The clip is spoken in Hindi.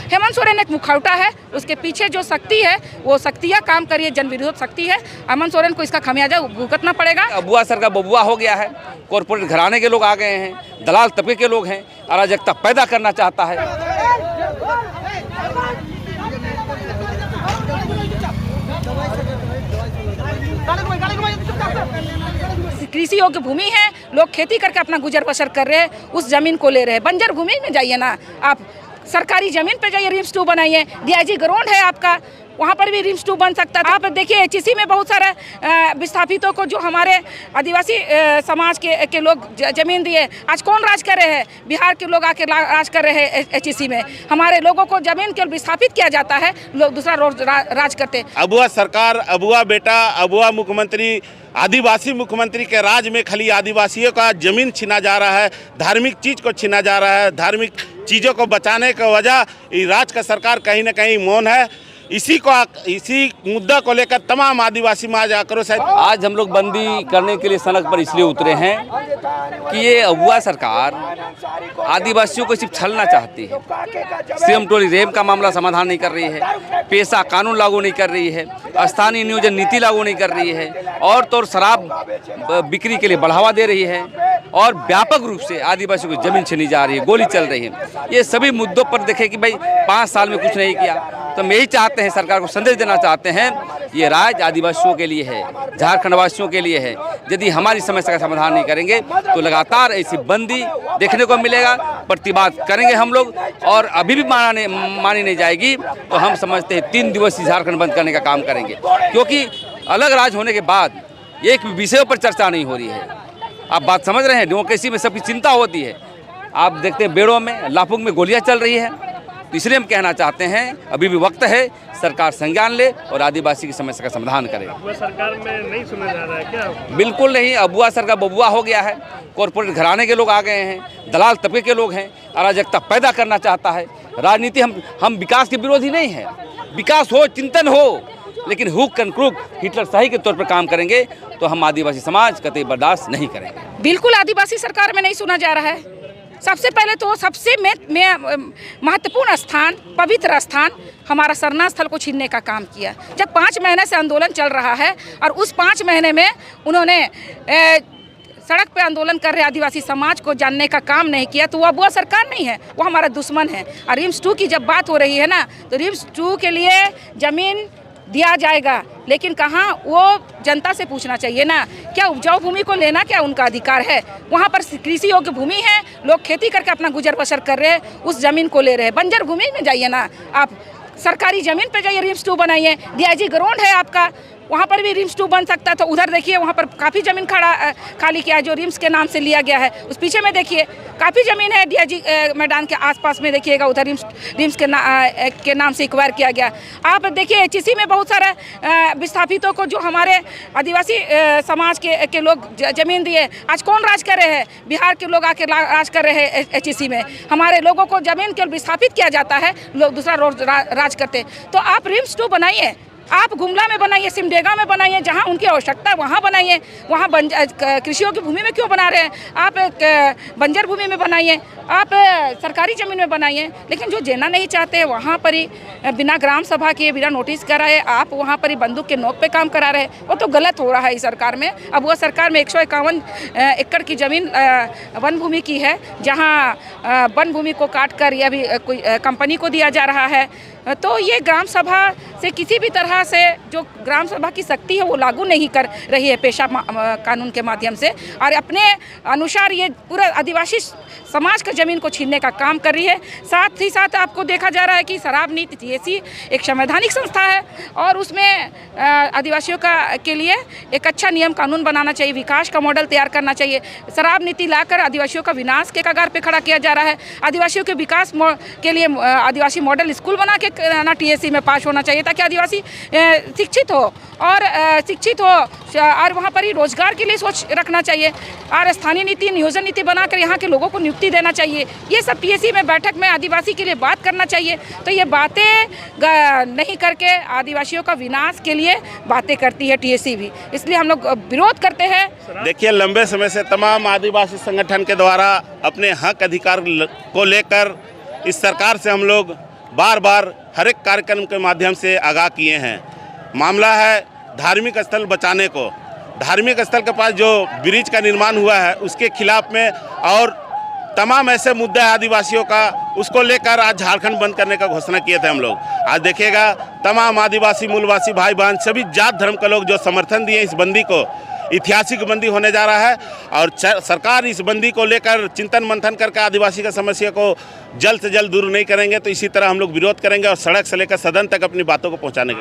हेमंत सोरेन एक मुखौटा है, उसके पीछे जो शक्ति है वो शक्तियाँ काम कर रही है, जनविरोध शक्ति है। हेमंत सोरेन को इसका खमियाजा भुगतना पड़ेगा। अबुआ सर का बबुआ हो गया है, कॉर्पोरेट घराने के लोग आ गए हैं, दलाल तबके के लोग हैं, अराजकता पैदा करना चाहता है। कृषि योग्य भूमि है, लोग खेती करके अपना गुजर बसर कर रहे हैं, उस जमीन को ले रहे हैं। बंजर भूमि में जाइए ना, आप सरकारी जमीन पे जाइए, रिम्स 2 बनाइए। डीआईजी ग्राउंड है आपका, वहाँ पर भी रिम्स 2 बन सकता था। आप देखिए एचईसी में बहुत सारे विस्थापितों को जो हमारे आदिवासी समाज के लोग जमीन दिए, आज कौन राज कर रहे हैं? बिहार के लोग आके राज कर रहे हैं एचईसी में। हमारे लोगों को जमीन केवल विस्थापित किया जाता है, लोग दूसरा राज करते हैं। अबुआ सरकार, अबुआ बेटा, अबुआ मुख्यमंत्री, आदिवासी मुख्यमंत्री के राज में खाली आदिवासियों का जमीन छीना जा रहा है, धार्मिक चीज को छीना जा रहा है। धार्मिक चीज़ों को बचाने की वजह राज्य का सरकार कहीं ना कहीं मौन है। इसी मुद्दा को लेकर तमाम आदिवासी समाज आक्रोश है। आज हम लोग बंदी करने के लिए सड़क पर इसलिए उतरे हैं कि ये अबुआ सरकार आदिवासियों को सिर्फ छलना चाहती है। सीएम टोली रेप का मामला समाधान नहीं कर रही है, पेशा कानून लागू नहीं कर रही है, स्थानीय नियोजन नीति लागू नहीं कर रही है, और तो शराब बिक्री के लिए बढ़ावा दे रही है, और व्यापक रूप से आदिवासियों की जमीन छीनी जा रही है, गोली चल रही है। ये सभी मुद्दों पर देखें कि भाई 5 साल में कुछ नहीं किया, तो हम यही चाहते हैं, सरकार को संदेश देना चाहते हैं, ये राज्य आदिवासियों के लिए है, झारखंड वासियों के लिए है। यदि हमारी समस्या का समाधान नहीं करेंगे तो लगातार ऐसी बंदी देखने को मिलेगा। प्रतिवाद करेंगे हम लोग, और अभी भी मानी नहीं जाएगी तो हम समझते हैं 3 दिवसीय झारखंड बंद करने का काम करेंगे, क्योंकि अलग राज्य होने के बाद एक विषयों पर चर्चा नहीं हो रही है। आप बात समझ रहे हैं, डेमोक्रेसी में सबकी चिंता होती है। आप देखते हैं बेड़ों में, लापुंग में गोलियां चल रही है, तो इसलिए हम कहना चाहते हैं अभी भी वक्त है, सरकार संज्ञान ले और आदिवासी की समस्या का समाधान करे। अबुआ सरकार में नहीं सुना जा रहा है क्या? बिल्कुल नहीं, अबुआ सर का बबुआ हो गया है, कॉर्पोरेट घराने के लोग आ गए हैं, दलाल तबके के लोग हैं, अराजकता पैदा करना चाहता है। राजनीति हम विकास के विरोधी नहीं है, विकास हो, चिंतन हो, लेकिन हुक एंड क्रुक हिटलरशाही के तौर पर काम करेंगे तो हम आदिवासी समाज कतई बर्दाश्त नहीं करेंगे। बिल्कुल आदिवासी सरकार में नहीं सुना जा रहा है। सबसे पहले तो सबसे महत्वपूर्ण स्थान, पवित्र स्थान, हमारा सरना स्थल को छीनने का काम किया। जब 5 महीने से आंदोलन चल रहा है और उस 5 महीने में उन्होंने सड़क पे आंदोलन कर रहे आदिवासी समाज को जानने का काम नहीं किया, तो वो अबुआ सरकार नहीं है, वो हमारा दुश्मन है। और रिम्स 2 की जब बात हो रही है ना, तो रिम्स 2 के लिए ज़मीन दिया जाएगा, लेकिन कहाँ, वो जनता से पूछना चाहिए ना। क्या उपजाऊ भूमि को लेना क्या उनका अधिकार है? वहाँ पर कृषि योग्य भूमि है, लोग खेती करके अपना गुजर बसर कर रहे हैं, उस जमीन को ले रहे हैं। बंजर भूमि में जाइए ना, आप सरकारी जमीन पे जाइए, रिम्स 2 बनाइए। डीआईजी ग्राउंड है आपका, वहाँ पर भी रिम्स 2 बन सकता है। तो उधर देखिए, वहाँ पर काफ़ी ज़मीन खाली किया है जो रिम्स के नाम से लिया गया है। उस पीछे में देखिए काफ़ी ज़मीन है डीआईजी मैदान के आसपास में, देखिएगा उधर रिम्स के नाम से एक्वायर किया गया। आप देखिए एचईसी में बहुत सारे विस्थापितों को जो हमारे आदिवासी समाज के लोग जमीन दिए, आज कौन राज कर रहे हैं? बिहार के लोग आके राज कर रहे हैं एचईसी में। हमारे लोगों को जमीन केवल विस्थापित किया जाता है, लोग दूसरा राज करते हैं। तो आप रिम्स 2 बनाइए, आप गुमला में बनाइए, सिमडेगा में बनाइए, जहाँ उनकी आवश्यकता है वहाँ बनाइए। वहाँ कृषियों की भूमि में क्यों बना रहे हैं? आप बंजर भूमि में बनाइए, आप सरकारी ज़मीन में बनाइए। लेकिन जो देना नहीं चाहते वहाँ पर ही बिना ग्राम सभा किए, बिना नोटिस कराए आप वहाँ पर ही बंदूक के नोक पे काम करा रहे हैं, वो तो गलत हो रहा है इस सरकार में। अब वो सरकार में 151 एकड़ की ज़मीन वन भूमि की है, जहाँ वन भूमि को काट कर या भी कोई कंपनी को दिया जा रहा है। तो ये ग्राम सभा से किसी भी तरह से जो ग्राम सभा की शक्ति है वो लागू नहीं कर रही है पेशा कानून के माध्यम से, और अपने अनुसार ये पूरा आदिवासी समाज का ज़मीन को छीनने का काम कर रही है। साथ ही साथ आपको देखा जा रहा है कि शराब नीति ऐसी एक संवैधानिक संस्था है, और उसमें आदिवासियों के लिए एक अच्छा नियम कानून बनाना चाहिए, विकास का मॉडल तैयार करना चाहिए। शराब नीति लाकर आदिवासियों का विनाश के कगार पे खड़ा किया जा रहा है। आदिवासियों के विकास के लिए आदिवासी मॉडल स्कूल बना के तक ना टीएससी में पास होना चाहिए, ताकि आदिवासी शिक्षित हो और और वहाँ पर ही रोजगार के लिए सोच रखना चाहिए और स्थानीय नीति नियोजन नीति बनाकर यहाँ के लोगों को नियुक्ति देना चाहिए। ये सब टीएससी में बैठक में आदिवासी के लिए बात करना चाहिए। तो ये बातें नहीं करके आदिवासियों का विनाश के लिए बातें करती है टीएससी भी, इसलिए हम लोग विरोध करते हैं। देखिए, लंबे समय से तमाम आदिवासी संगठन के द्वारा अपने हक अधिकार को लेकर इस सरकार से हम लोग बार बार हर एक कार्यक्रम के माध्यम से आगाह किए हैं। मामला है धार्मिक स्थल बचाने को। धार्मिक स्थल के पास जो ब्रिज का निर्माण हुआ है उसके खिलाफ में और तमाम ऐसे मुद्दे आदिवासियों का, उसको लेकर आज झारखंड बंद करने का घोषणा किए थे हम लोग। आज देखिएगा, तमाम आदिवासी मूलवासी भाई बहन सभी जात धर्म के लोग जो समर्थन दिए इस बंदी को, ऐतिहासिक बंदी होने जा रहा है और सरकार इस बंदी को लेकर चिंतन मंथन करके आदिवासी का समस्या को जल्द से जल्द दूर नहीं करेंगे तो इसी तरह हम लोग विरोध करेंगे और सड़क से लेकर सदन तक अपनी बातों को पहुंचाने का